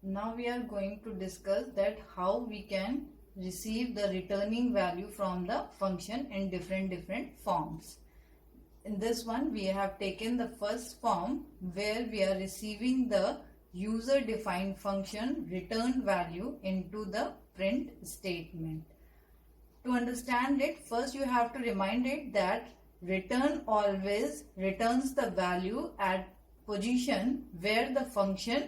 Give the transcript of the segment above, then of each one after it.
Now we are going to discuss that how we can receive the returning value from the function in different forms. In this one we have taken the first form where we are receiving the user defined function return value into the print statement. To understand it, first you have to remind it that return always returns the value at position where the function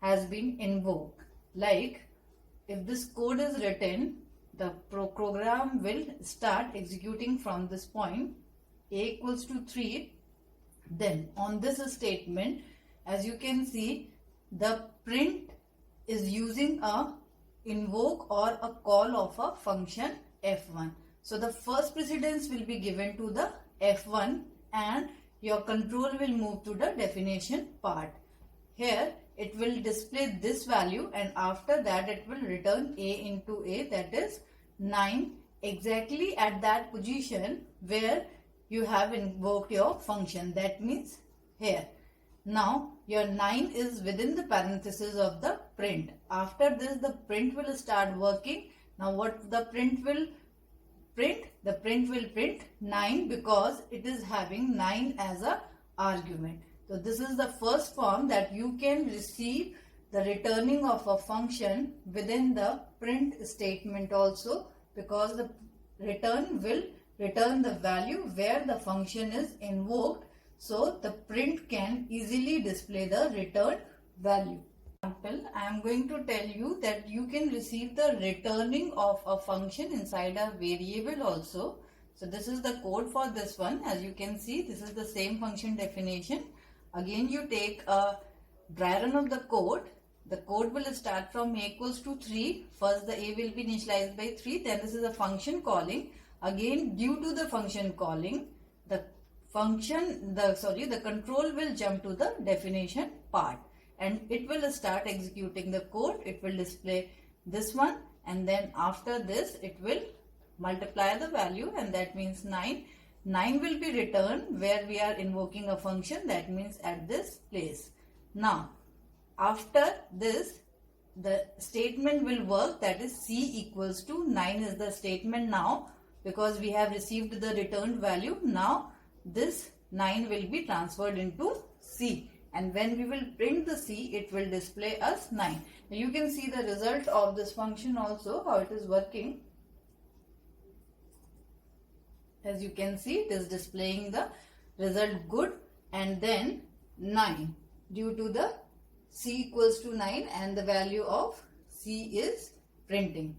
has been invoked. Like if this code is written, the program will start executing from this point a equals to 3. Then on this statement, as you can see, the print is using a invoke or a call of a function f1. So the first precedence will be given to the f1 and your control will move to the definition part. Here it will display this value and after that it will return a into a, that is 9, exactly at that position where you have invoked your function. That means here. Now your 9 is within the parenthesis of the print. After this the print will start working. Now what the print will print? The print will print 9 because it is having 9 as a argument. So this is the first form that you can receive the returning of a function within the print statement also, because the return will return the value where the function is invoked. So the print can easily display the returned value. Example, I am going to tell you that you can receive the returning of a function inside a variable also. So this is the code for this one. As you can see, this is the same function definition. Again, you take a dry run of the code. The code will start from a equals to 3. First the a will be initialized by 3. Then this is a function calling. Again, due to the function calling, the control will jump to the definition part and it will start executing the code. It will display this one and then after this it will multiply the value and that means 9. 9 will be returned where we are invoking a function, that means at this place. Now after this the statement will work, that is c equals to 9 is the statement now, because we have received the returned value. Now this 9 will be transferred into c and when we will print the c it will display us 9. Now you can see the result of this function also, how it is working. As you can see, it is displaying the result good and then 9 due to the c equals to 9 and the value of c is printing.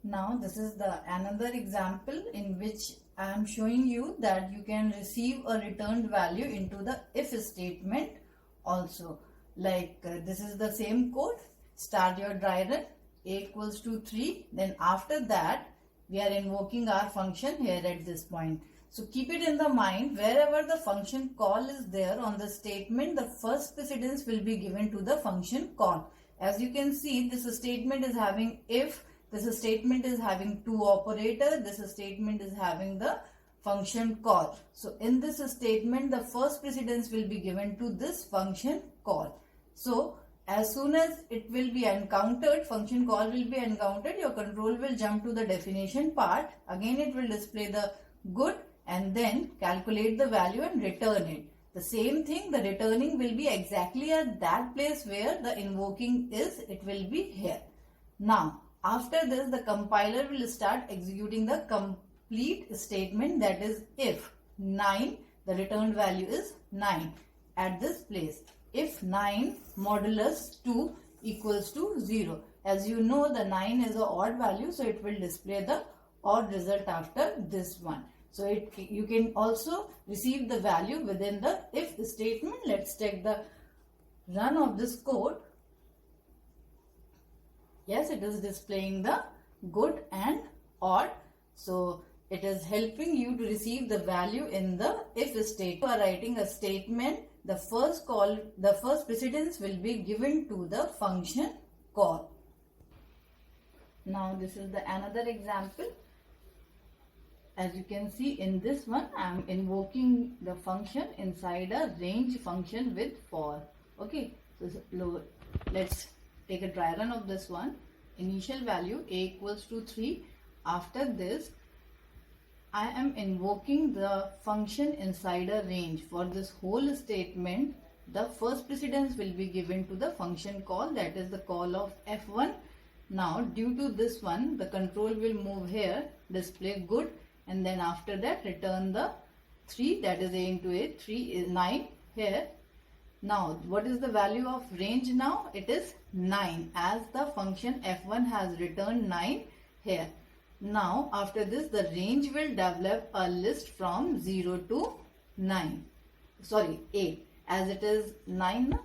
Now this is the another example in which I am showing you that you can receive a returned value into the if statement also. Like this is the same code. Start your dry run, a equals to 3. Then after that we are invoking our function here at this point. So keep it in the mind, wherever the function call is there on the statement, the first precedence will be given to the function call. As you can see, this statement is having if, this statement is having to operator, this statement is having the function call. So in this statement, the first precedence will be given to this function call. So as soon as it will be encountered, function call will be encountered, your control will jump to the definition part. Again it will display the good and then calculate the value and return it. The same thing, the returning will be exactly at that place where the invoking is, it will be here. Now after this the compiler will start executing the complete statement, that is if 9, the returned value is 9 at this place. If 9 modulus 2 equals to 0. As you know, the 9 is an odd value, so it will display the odd result after this one. So you can also receive the value within the if statement. Let's take the run of this code. Yes, it is displaying the good and odd. So it is helping you to receive the value in the if statement. You are writing a statement, the first precedence will be given to the function call. Now this is the another example. As you can see in this one, I am invoking the function inside a range function with for. Okay, so let's take a dry run of this one. Initial value a equals to 3. After this, I am invoking the function inside a range. For this whole statement, the first precedence will be given to the function call, that is the call of f1. Now due to this one, the control will move here, display good, and then after that return the 3, that is a into a, 3 is 9 here. Now what is the value of range now? It is 9, as the function f1 has returned 9 here. Now after this, the range will develop a list from 0 to 9, sorry 8, as it is 9,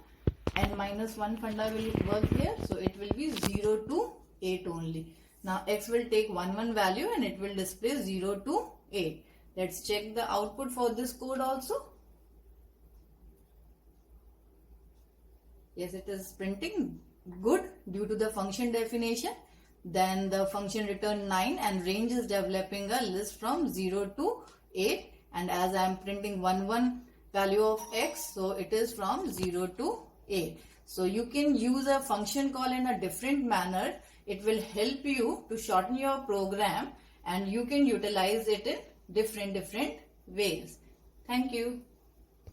n minus 1 funda will work here, so it will be 0 to 8 only. Now x will take 1 value and it will display 0 to 8. Let's check the output for this code also. Yes, it is printing good due to the function definition. Then the function return 9 and range is developing a list from 0 to 8, and as I am printing 1 value of x, so it is from 0 to 8. So you can use a function call in a different manner. It will help you to shorten your program and you can utilize it in different ways. Thank you.